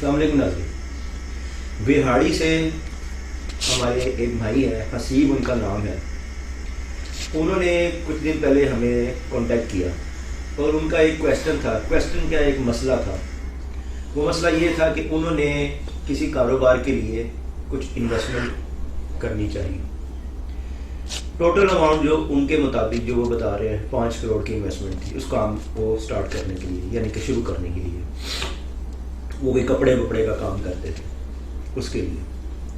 السلام علیکم ناظرین، بہاڑی سے ہمارے ایک بھائی ہیں، حسیب ان کا نام ہے. انہوں نے کچھ دن پہلے ہمیں کانٹیکٹ کیا اور ان کا ایک کویسچن کیا ایک مسئلہ تھا. وہ مسئلہ یہ تھا کہ انہوں نے کسی کاروبار کے لیے کچھ انویسٹمنٹ کرنی چاہیے. ٹوٹل اماؤنٹ جو ان کے مطابق جو وہ بتا رہے ہیں 5 کروڑ کی انویسٹمنٹ تھی اس کام کو سٹارٹ کرنے کے لیے، یعنی کہ شروع کرنے کے لیے. وہ بھی کپڑے کا کام کرتے تھے اس کے لیے،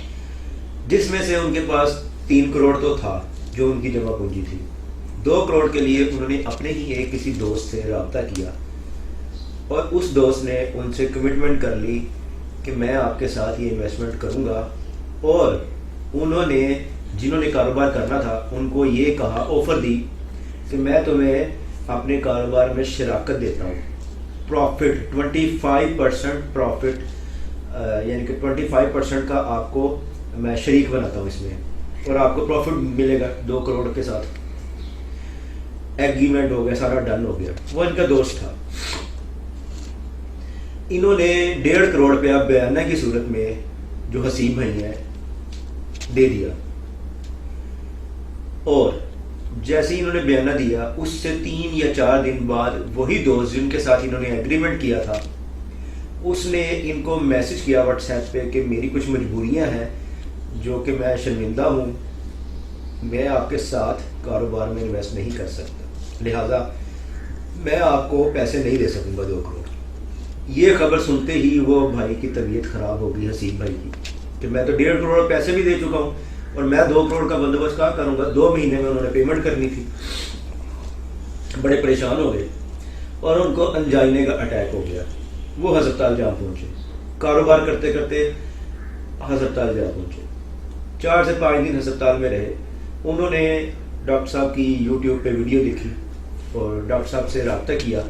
جس میں سے ان کے پاس 3 کروڑ تو تھا جو ان کی جمع پونجی تھی. 2 کروڑ کے لیے انہوں نے اپنے ہی ایک کسی دوست سے رابطہ کیا اور اس دوست نے ان سے کمٹمنٹ کر لی کہ میں آپ کے ساتھ یہ انویسٹمنٹ کروں گا. اور انہوں نے جنہوں نے کاروبار کرنا تھا ان کو یہ کہا، آفر دی کہ میں تمہیں اپنے کاروبار میں شراکت دیتا ہوں، پروفٹ 25% پروفٹ، یعنی کہ 25% کا آپ کو میں شریک بناتا ہوں اس میں، اور آپ کو پروفٹ ملے گا 2 کروڑ کے ساتھ. ایگریمنٹ ہو گیا، سارا ڈن ہو گیا. وہ ان کا دوست تھا. انہوں نے 1.5 کروڑ روپیہ بیانہ کی صورت میں جو حسیب بھائی ہیں دے دیا. اور جیسے ہی انہوں نے بیانہ دیا اس سے 3 یا 4 دن بعد وہی دوست جن کے ساتھ انہوں نے ایگریمنٹ کیا تھا اس نے ان کو میسج کیا واٹس ایپ پہ کہ میری کچھ مجبوریاں ہیں جو کہ میں شرمندہ ہوں، میں آپ کے ساتھ کاروبار میں انویسٹ نہیں کر سکتا، لہٰذا میں آپ کو پیسے نہیں دے سکوں گا 2 کروڑ. یہ خبر سنتے ہی وہ بھائی کی طبیعت خراب ہو گئی، حسیب بھائی کی، کہ میں تو 1.5 کروڑ پیسے بھی دے چکا ہوں اور میں 2 کروڑ کا بندوبست کہاں کروں گا. 2 مہینے میں انہوں نے پیمنٹ کرنی تھی. بڑے پریشان ہو گئے اور ان کو انجائنے کا اٹیک ہو گیا. وہ ہسپتال جا پہنچے، کاروبار کرتے کرتے ہسپتال جا پہنچے. 4 سے 5 دن ہسپتال میں رہے. انہوں نے ڈاکٹر صاحب کی یوٹیوب پہ ویڈیو دیکھی اور ڈاکٹر صاحب سے رابطہ کیا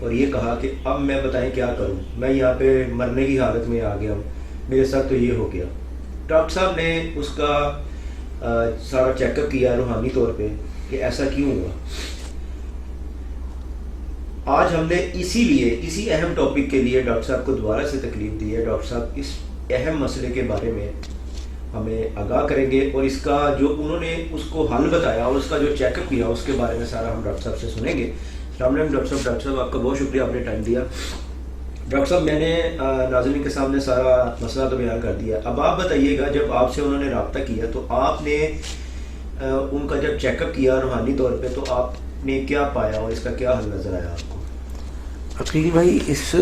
اور یہ کہا کہ اب میں بتائیں کیا کروں، میں یہاں پہ مرنے کی حالت میں آ گیا ہوں، میرے ساتھ تو یہ ہو گیا. ڈاکٹر صاحب نے اس کا سارا چیک اپ کیا روحانی طور پہ کہ ایسا کیوں ہوا. آج ہم نے اسی اہم ٹاپک کے لیے ڈاکٹر صاحب کو دوبارہ سے تکلیف دی ہے. ڈاکٹر صاحب اس اہم مسئلے کے بارے میں ہمیں آگاہ کریں گے اور اس کا جو انہوں نے اس کو حل بتایا اور اس کا جو چیک اپ کیا اس کے بارے میں سارا ہم ڈاکٹر صاحب سے سنیں گے. السلام علیکم ڈاکٹر صاحب آپ کا بہت شکریہ، آپ نے ٹائم دیا. ڈاکٹر صاحب میں نے ناظرین کے سامنے سارا مسئلہ تو بیان کر دیا. اب آپ بتائیے گا جب آپ سے انہوں نے رابطہ کیا تو آپ نے ان کا جب چیک اپ کیا روحانی طور پہ تو آپ نے کیا پایا اور اس کا کیا حل نظر آیا آپ کو؟ عقیل بھائی، اس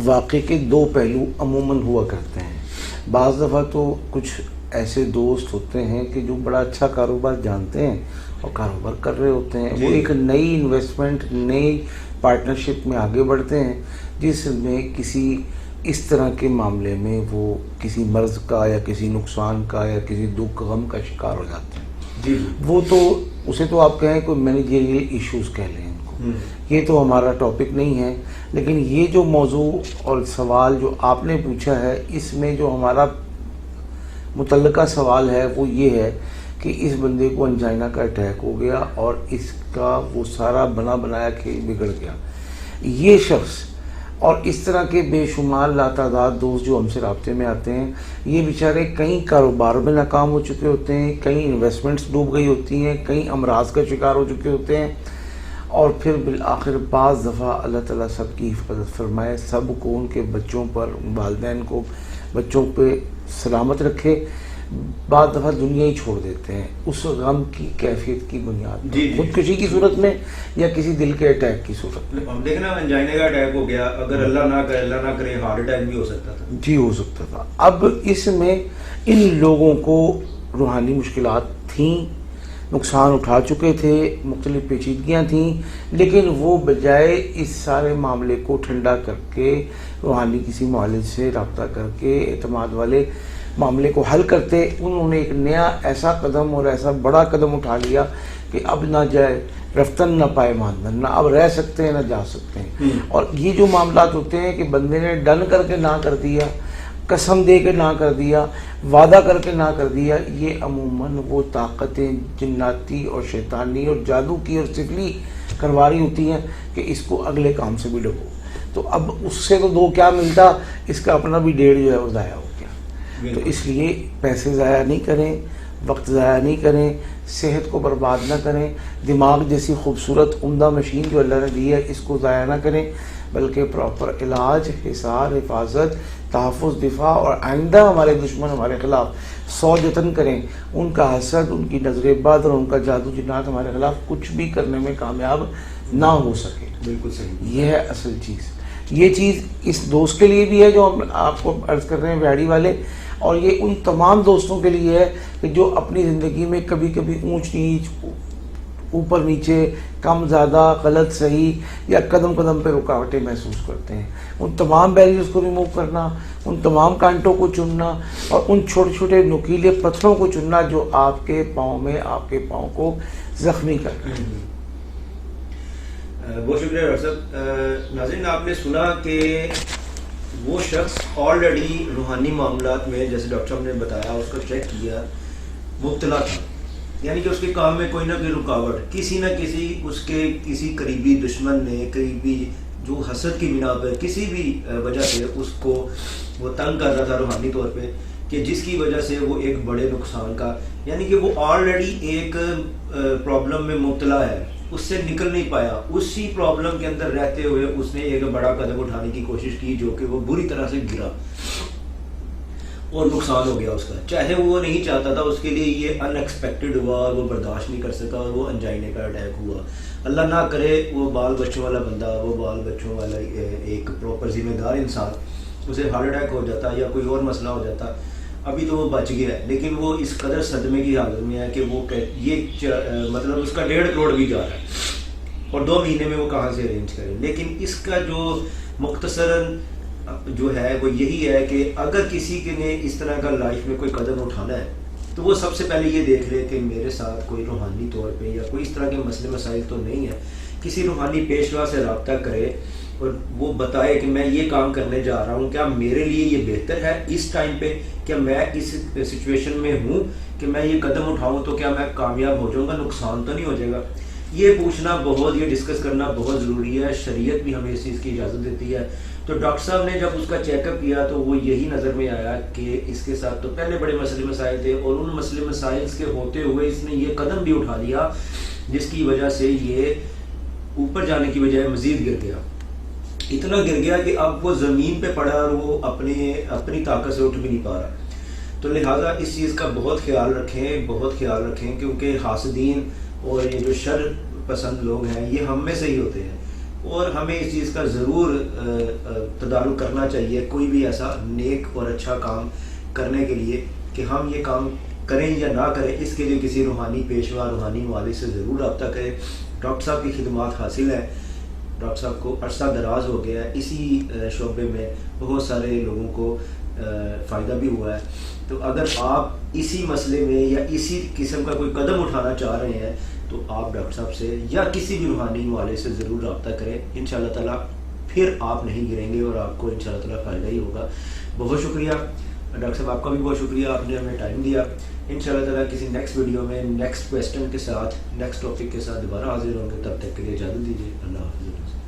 واقعے کے 2 پہلو عموماً ہوا کرتے ہیں. بعض دفعہ تو کچھ ایسے دوست ہوتے ہیں کہ جو بڑا اچھا کاروبار جانتے ہیں اور کاروبار کر رہے ہوتے ہیں، وہ ایک نئی انویسٹمنٹ، نئی پارٹنرشپ میں آگے بڑھتے ہیں جس میں کسی اس طرح کے معاملے میں وہ کسی مرض کا یا کسی نقصان کا یا کسی دکھ غم کا شکار ہو جاتے ہیں. جی وہ تو اسے تو آپ کہیں کوئی مینیجریل ایشوز کہہ لیں ان کو. یہ تو ہمارا ٹاپک نہیں ہے، لیکن یہ جو موضوع اور سوال جو آپ نے پوچھا ہے اس میں جو ہمارا متعلقہ سوال ہے وہ یہ ہے کہ اس بندے کو انجائنا کا اٹیک ہو گیا اور اس کا وہ سارا بنا بنایا کھیل بگڑ گیا. یہ شخص اور اس طرح کے بے شمار لاتعداد دوست جو ہم سے رابطے میں آتے ہیں، یہ بیچارے کئی کاروبار میں ناکام ہو چکے ہوتے ہیں، کئی انویسٹمنٹس ڈوب گئی ہوتی ہیں، کئی امراض کا شکار ہو چکے ہوتے ہیں، اور پھر بالآخر بعض دفعہ اللہ تعالیٰ سب کی حفاظت فرمائے، سب کو ان کے بچوں پر، والدین کو بچوں پہ سلامت رکھے، بعض دفعہ دنیا ہی چھوڑ دیتے ہیں اس غم کی کیفیت کی بنیاد پر، خودکشی کی صورت میں یا کسی دل کے اٹیک کی صورت میں. ہم دیکھنا انجائنے کا اٹیک ہو گیا، اگر اللہ نہ کرے ہارٹ اٹیک بھی ہو سکتا تھا. جی ہو سکتا تھا. اب اس میں ان لوگوں کو روحانی مشکلات تھیں، نقصان اٹھا چکے تھے، مختلف پیچیدگیاں تھیں، لیکن وہ بجائے اس سارے معاملے کو ٹھنڈا کر کے روحانی کسی معالج سے رابطہ کر کے اعتماد والے معاملے کو حل کرتے، انہوں نے ایک نیا ایسا قدم اور ایسا بڑا قدم اٹھا لیا کہ اب نہ جائے رفتن نہ پائے ماندن، نہ اب رہ سکتے ہیں نہ جا سکتے ہیں. اور یہ جو معاملات ہوتے ہیں کہ بندے نے ڈن کر کے نہ کر دیا، قسم دے کے نہ کر دیا، وعدہ کر کے نہ کر دیا، یہ عموماً وہ طاقتیں جناتی اور شیطانی اور جادو کی اور سفلی کروا رہی ہوتی ہیں کہ اس کو اگلے کام سے بھی ڈبو. تو اب اس سے تو 2 کیا ملتا, اس کا اپنا بھی 1.5 جو ہے وہ ضائع ہو گیا. تو اس لیے پیسے ضائع نہیں کریں, وقت ضائع نہیں کریں, صحت کو برباد نہ کریں, دماغ جیسی خوبصورت عمدہ مشین جو اللہ نے دی ہے اس کو ضائع نہ کریں, بلکہ پراپر علاج, حصار, حفاظت, تحفظ, دفاع, اور آئندہ ہمارے دشمن ہمارے خلاف 100 جتن کریں, ان کا حسد, ان کی نظر بد اور ان کا جادو جنات ہمارے خلاف کچھ بھی کرنے میں کامیاب نہ ہو سکے. بالکل صحیح. یہ ہے اصل چیز. یہ چیز اس دوست کے لیے بھی ہے جو ہم آپ کو عرض کر رہے ہیں بہاڑی والے, اور یہ ان تمام دوستوں کے لیے ہے کہ جو اپنی زندگی میں کبھی کبھی اونچ نیچ, اوپر نیچے, کم زیادہ, غلط صحیح, یا قدم قدم پہ رکاوٹیں محسوس کرتے ہیں. ان تمام بیریئرز کو ریموو کرنا, ان تمام کانٹوں کو چننا, اور ان چھوٹے چھوٹے نکیلے پتھروں کو چننا جو آپ کے پاؤں میں, آپ کے پاؤں کو زخمی کر رہے ہیں. بہت شکریہ ڈاکٹر صاحب. ناظرین, آپ نے سنا کہ وہ شخص آلریڈی روحانی معاملات میں, جیسے ڈاکٹر صاحب نے بتایا, اس کو چیک کیا, مبتلا تھا. یعنی کہ اس کے کام میں کوئی نہ کوئی رکاوٹ کسی نہ کسی اس کے کسی قریبی دشمن نے, قریبی جو حسد کی بنا پر کسی بھی وجہ سے اس کو وہ تنگ کر رہا تھا روحانی طور پہ, کہ جس کی وجہ سے وہ ایک بڑے نقصان کا, یعنی کہ وہ آلریڈی ایک پرابلم میں مبتلا ہے, اس سے نکل نہیں پایا, اسی پرابلم کے اندر رہتے ہوئے اس نے ایک بڑا قدم اٹھانے کی کوشش کی جو کہ وہ بری طرح سے گرا اور نقصان ہو گیا اس کا. چاہے وہ نہیں چاہتا تھا, اس کے لیے یہ ان ایکسپیکٹڈ ہوا اور وہ برداشت نہیں کر سکا اور وہ انجائنے کا اٹیک ہوا. اللہ نہ کرے وہ بال بچوں والا بندہ, وہ بال بچوں والا ایک پراپر ذمہ دار انسان, اسے ہارٹ اٹیک ہو جاتا یا کوئی اور مسئلہ ہو جاتا. ابھی تو وہ بچ گیا ہے, لیکن وہ اس قدر صدمے کی حالت میں ہے کہ وہ یہ مطلب اس کا 1.5 کروڑ بھی جا رہا ہے, اور 2 مہینے میں وہ کہاں سے ارینج کرے. لیکن اس کا جو مختصراً جو ہے وہ یہی ہے کہ اگر کسی کے نے اس طرح کا لائف میں کوئی قدم اٹھانا ہے تو وہ سب سے پہلے یہ دیکھ لے کہ میرے ساتھ کوئی روحانی طور پہ یا کوئی اس طرح کے مسئلے مسائل تو نہیں ہے. کسی روحانی پیشوا سے رابطہ کرے اور وہ بتائے کہ میں یہ کام کرنے جا رہا ہوں, کیا میرے لیے یہ بہتر ہے اس ٹائم پہ, کیا میں اس سچویشن میں ہوں کہ میں یہ قدم اٹھاؤں تو کیا میں کامیاب ہو جاؤں گا, نقصان تو نہیں ہو جائے گا. یہ پوچھنا بہت, یہ ڈسکس کرنا بہت ضروری ہے. شریعت بھی ہمیں اس چیز کی اجازت دیتی ہے. تو ڈاکٹر صاحب نے جب اس کا چیک اپ کیا تو وہ یہی نظر میں آیا کہ اس کے ساتھ تو پہلے بڑے مسئلے مسائل تھے, اور ان مسئلے مسائل کے ہوتے ہوئے اس نے یہ قدم بھی اٹھا لیا جس کی وجہ سے یہ اوپر جانے کی بجائے مزید گر گیا. اتنا گر گیا کہ اب وہ زمین پہ پڑا اور وہ اپنی طاقت سے اٹھ بھی نہیں پا رہا. تو لہٰذا اس چیز کا بہت خیال رکھیں, بہت خیال رکھیں, کیونکہ حاسدین اور یہ جو شر پسند لوگ ہیں یہ ہم میں سے ہی ہوتے ہیں, اور ہمیں اس چیز کا ضرور تدارک کرنا چاہیے کوئی بھی ایسا نیک اور اچھا کام کرنے کے لیے کہ ہم یہ کام کریں یا نہ کریں. اس کے لیے کسی روحانی پیشوا, روحانی معالج سے ضرور رابطہ کریں. ڈاکٹر صاحب کی خدمات حاصل ہے. ڈاکٹر صاحب کو عرصہ دراز ہو گیا ہے, اسی شعبے میں بہت سارے لوگوں کو فائدہ بھی ہوا ہے. تو اگر آپ اسی مسئلے میں یا اسی قسم کا کوئی قدم اٹھانا چاہ رہے ہیں تو آپ ڈاکٹر صاحب سے یا کسی بھی روحانی معالج سے ضرور رابطہ کریں. انشاءاللہ تعالیٰ پھر آپ نہیں گریں گے اور آپ کو انشاءاللہ تعالیٰ فائدہ ہی ہوگا. بہت شکریہ ڈاکٹر صاحب, آپ کا بھی بہت شکریہ, آپ نے ہمیں ٹائم دیا. انشاءاللہ تعالیٰ کسی نیکسٹ ویڈیو میں نیکسٹ کویسچن کے ساتھ, نیکسٹ ٹاپک کے ساتھ دوبارہ حاضر ہوں گے. تب تک کے لیے اجازت دیجیے. اللہ حافظ.